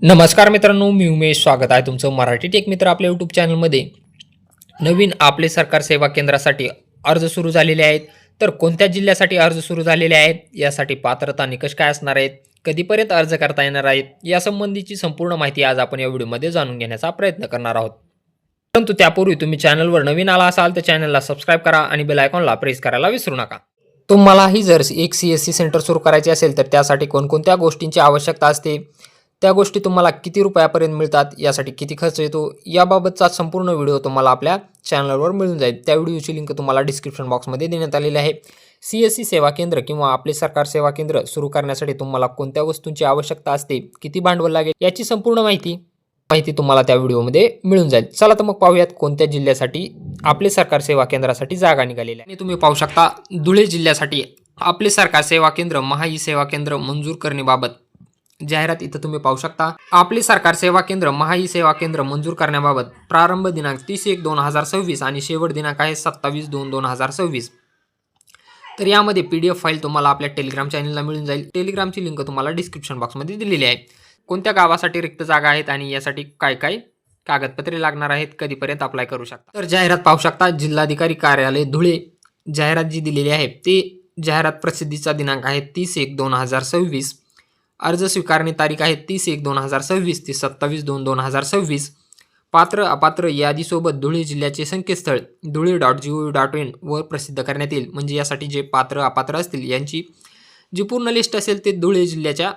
नमस्कार मित्रांनो, मी उमेश. स्वागत आहे तुमचं मराठी टेक मित्र आपल्या यूट्यूब चॅनलमध्ये. नवीन आपले सरकार सेवा केंद्रासाठी अर्ज सुरू झालेले आहेत. तर कोणत्या जिल्ह्यासाठी अर्ज सुरू झालेले आहेत, यासाठी पात्रता निकष काय असणार आहेत, कधीपर्यंत अर्ज करता येणार आहेत, यासंबंधीची संपूर्ण माहिती आज आपण या व्हिडिओमध्ये जाणून घेण्याचा प्रयत्न करणार आहोत. परंतु त्यापूर्वी तुम्ही चॅनलवर नवीन आला असाल तर चॅनलला सबस्क्राईब करा आणि बेल आयकॉनला प्रेस करायला विसरू नका. तुम्हालाही जर एक CSC सेंटर सुरू करायचे असेल तर त्यासाठी कोणकोणत्या गोष्टींची आवश्यकता असते, त्या गोष्टी तुम्हाला किती रुपयापर्यंत मिळतात, यासाठी किती खर्च येतो, याबाबतचा संपूर्ण व्हिडिओ तुम्हाला आपल्या चॅनलवर मिळून जाईल. त्या व्हिडिओची लिंक तुम्हाला डिस्क्रिप्शन बॉक्समध्ये देण्यात आलेली आहे. CSC सेवा केंद्र किंवा आपले सरकार सेवा केंद्र सुरू करण्यासाठी तुम्हाला कोणत्या वस्तूंची आवश्यकता असते, किती भांडवल लागेल, याची संपूर्ण माहिती तुम्हाला त्या व्हिडिओमध्ये मिळून जाईल. चला तर मग पाहूयात कोणत्या जिल्ह्यासाठी आपले सरकार सेवा केंद्रासाठी जागा निघालेल्या आहे. आणि तुम्ही पाहू शकता, धुळे जिल्ह्यासाठी आपले सरकार सेवा केंद्र महाई सेवा केंद्र मंजूर करण्याबाबत जाहिरात इथं तुम्ही पाहू शकता. आपले सरकार सेवा केंद्र महाई सेवा केंद्र मंजूर करण्याबाबत प्रारंभ दिनांक 30/1/2026 आणि शेवट दिनांक आहे 27/2/2026. तर यामध्ये PDF फाईल तुम्हाला आपल्या टेलिग्राम चॅनलला मिळून जाईल. टेलिग्रामची लिंक तुम्हाला डिस्क्रिप्शन बॉक्समध्ये दिलेली आहे. कोणत्या गावासाठी रिक्त जागा आहेत आणि यासाठी काय काय कागदपत्रे लागणार आहेत, कधीपर्यंत अप्लाय करू शकता. तर जाहिरात पाहू शकता, जिल्हाधिकारी कार्यालय धुळे. जाहिरात जी दिलेली आहे ते जाहिरात प्रसिद्धीचा दिनांक आहे 30/1/2026. अर्ज स्वीकारणी तारीख आहे 30/1/2026 ते 27/2/2026. पात्र अपात्र यादीसोबत धुळे जिल्ह्याचे संकेतस्थळ dhule.gov.in वर प्रसिद्ध करण्यात येईल. म्हणजे यासाठी जे पात्र अपात्र असतील यांची जी पूर्ण लिस्ट असेल ते धुळे जिल्ह्याच्या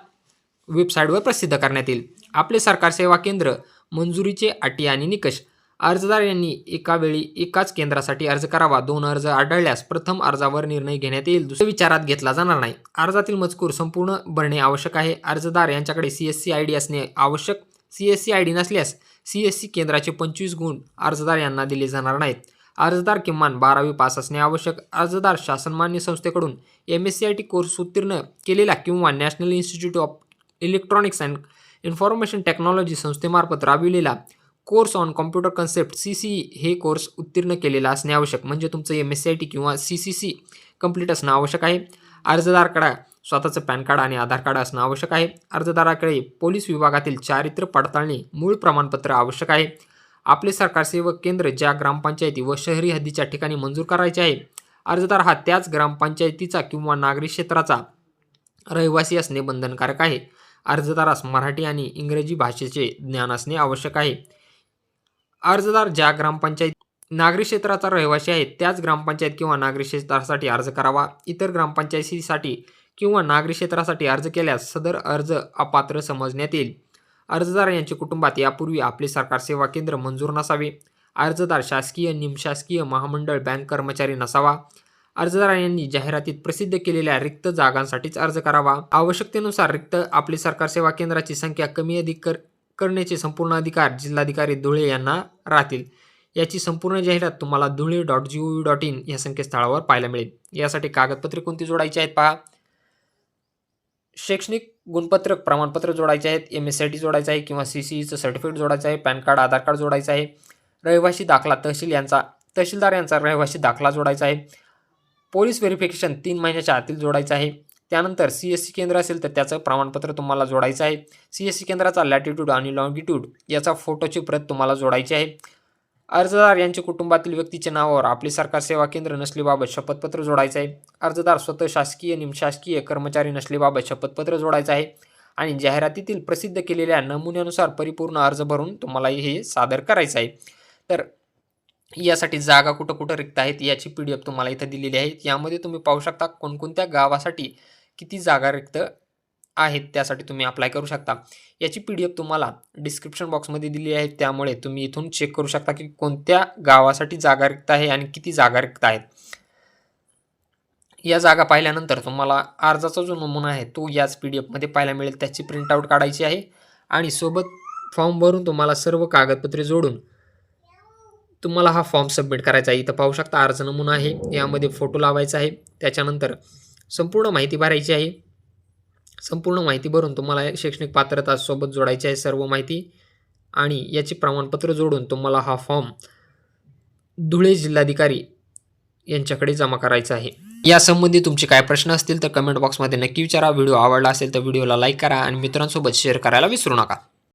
वेबसाईटवर प्रसिद्ध करण्यात येईल. आपले सरकार सेवा केंद्र मंजुरीचे अटी आणि निकष. अर्जदार यांनी एका वेळी एकाच केंद्रासाठी अर्ज करावा. 2 अर्ज आढळल्यास प्रथम अर्जावर निर्णय घेण्यात येईल, दुसरा विचारात घेतला जाणार नाही. अर्जातील मजकूर संपूर्ण भरणे आवश्यक आहे. अर्जदार यांच्याकडे CSC ID असणे आवश्यक. CSC ID नसल्यास CSC केंद्राचे 25 गुण अर्जदार यांना दिले जाणार नाहीत. अर्जदार किमान 12वी पास असणे आवश्यक. अर्जदार शासनमान्य संस्थेकडून MSCIT कोर्स उत्तीर्ण केलेला किंवा national institute of electronics and information technology संस्थेमार्फत राबविलेला course on computer concept CCE हे कोर्स उत्तीर्ण केलेला असणे आवश्यक. म्हणजे तुमचं MSCIT किंवा CCC कंप्लीट असणं आवश्यक आहे. अर्जदाराकडे स्वतःचं पॅन कार्ड आणि आधार कार्ड असणं आवश्यक आहे. अर्जदाराकडे पोलीस विभागातील चारित्र्य पडताळणी मूळ प्रमाणपत्र आवश्यक आहे. आपले सरकार सेवक केंद्र ज्या ग्रामपंचायती व शहरी हद्दीच्या ठिकाणी मंजूर करायचे आहे, अर्जदार हा त्याच ग्रामपंचायतीचा किंवा नागरी क्षेत्राचा रहिवासी असणे बंधनकारक आहे. अर्जदारास मराठी आणि इंग्रजी भाषेचे ज्ञान असणे आवश्यक आहे. अर्जदार ज्या ग्रामपंचायत नागरी क्षेत्राचा रहिवासी आहे त्याच ग्रामपंचायत किंवा नागरी क्षेत्रासाठी अर्ज करावा. इतर ग्रामपंचायतीसाठी किंवा नागरी क्षेत्रासाठी अर्ज केल्यास सदर अर्ज अपात्र समजण्यात येईल. अर्जदार यांच्या कुटुंबात यापूर्वी आपले सरकार सेवा केंद्र मंजूर नसावे. अर्जदार शासकीय, निमशासकीय, महामंडळ, बँक कर्मचारी नसावा. अर्जदार यांनी जाहिरातीत प्रसिद्ध केलेल्या रिक्त जागांसाठीच अर्ज करावा. आवश्यकतेनुसार रिक्त आपले सरकार सेवा केंद्राची संख्या कमी अधिक करण्याचे संपूर्ण अधिकार जिल्हाधिकारी धुळे यांना राहतील. याची संपूर्ण जाहिरात तुम्हाला dhule.gov.in या संकेतस्थळावर पाहायला मिळेल. यासाठी कागदपत्रे कोणती जोडायची आहेत पहा. शैक्षणिक गुणपत्रक प्रमाणपत्र जोडायचे आहेत. MSCIT जोडायचं आहे किंवा CCEचं सर्टिफिकेट जोडायचं आहे. पॅन कार्ड, आधार कार्ड जोडायचं आहे. रहिवासी दाखला तहसीलदार यांचा रहिवासी दाखला जोडायचा आहे. पोलीस व्हेरिफिकेशन 3 महिन्याच्या आतील जोडायचं आहे. त्यानंतर CSC केंद्र असेल तर त्याचं प्रमाणपत्र तुम्हाला जोडायचं आहे. CSC केंद्राचा लॅटिट्यूड आणि लॉंगिट्यूड याचा फोटोची प्रत तुम्हाला जोडायची आहे. अर्जदार यांच्या कुटुंबातील व्यक्तीच्या नावावर आपले सरकार सेवा केंद्र नसलेबाबत शपथपत्र जोडायचं आहे. अर्जदार स्वतः शासकीय, निमशासकीय कर्मचारी नसलेबाबत शपथपत्र जोडायचं आहे. आणि जाहिरातीतील प्रसिद्ध केलेल्या नमुन्यानुसार परिपूर्ण अर्ज भरून तुम्हाला हे सादर करायचं आहे. तर यासाठी जागा कुठं कुठं रिक्त आहेत याची PDF तुम्हाला इथं दिलेली आहे. यामध्ये तुम्ही पाहू शकता कोणकोणत्या गावासाठी किती जागा रिक्त आहेत, त्यासाठी तुम्ही अप्लाय करू शकता. याची PDF तुम्हाला डिस्क्रिप्शन बॉक्समध्ये दिली आहे. त्यामुळे तुम्ही इथून चेक करू शकता की कोणत्या गावासाठी जागा रिक्त आहे आणि किती जागा रिक्त आहेत. या जागा पाहिल्यानंतर तुम्हाला अर्जाचा जो नमुना आहे तो याच PDF मध्ये पाहायला मिळेल. त्याची प्रिंटआउट काढायची आहे आणि सोबत फॉर्म भरून तुम्हाला सर्व कागदपत्रे जोडून तुम्हाला हा फॉर्म सबमिट करायचा आहे. इथं पाहू शकता अर्ज नमुना आहे. यामध्ये फोटो लावायचा आहे. त्याच्यानंतर संपूर्ण माहिती भरायची आहे. संपूर्ण माहिती भरून तुम्हाला शैक्षणिक पात्रता सोबत जोडायची आहे सर्व माहिती आणि याचे प्रमाणपत्र जोडून तुम्हाला हा फॉर्म धुळे जिल्हाधिकारी यांच्याकडे जमा करायचा आहे. यासंबंधी तुमचे काय प्रश्न असतील तर कमेंट बॉक्समध्ये नक्की विचारा. व्हिडिओ आवडला असेल तर व्हिडिओला लाईक करा आणि मित्रांसोबत शेअर करायला विसरू नका.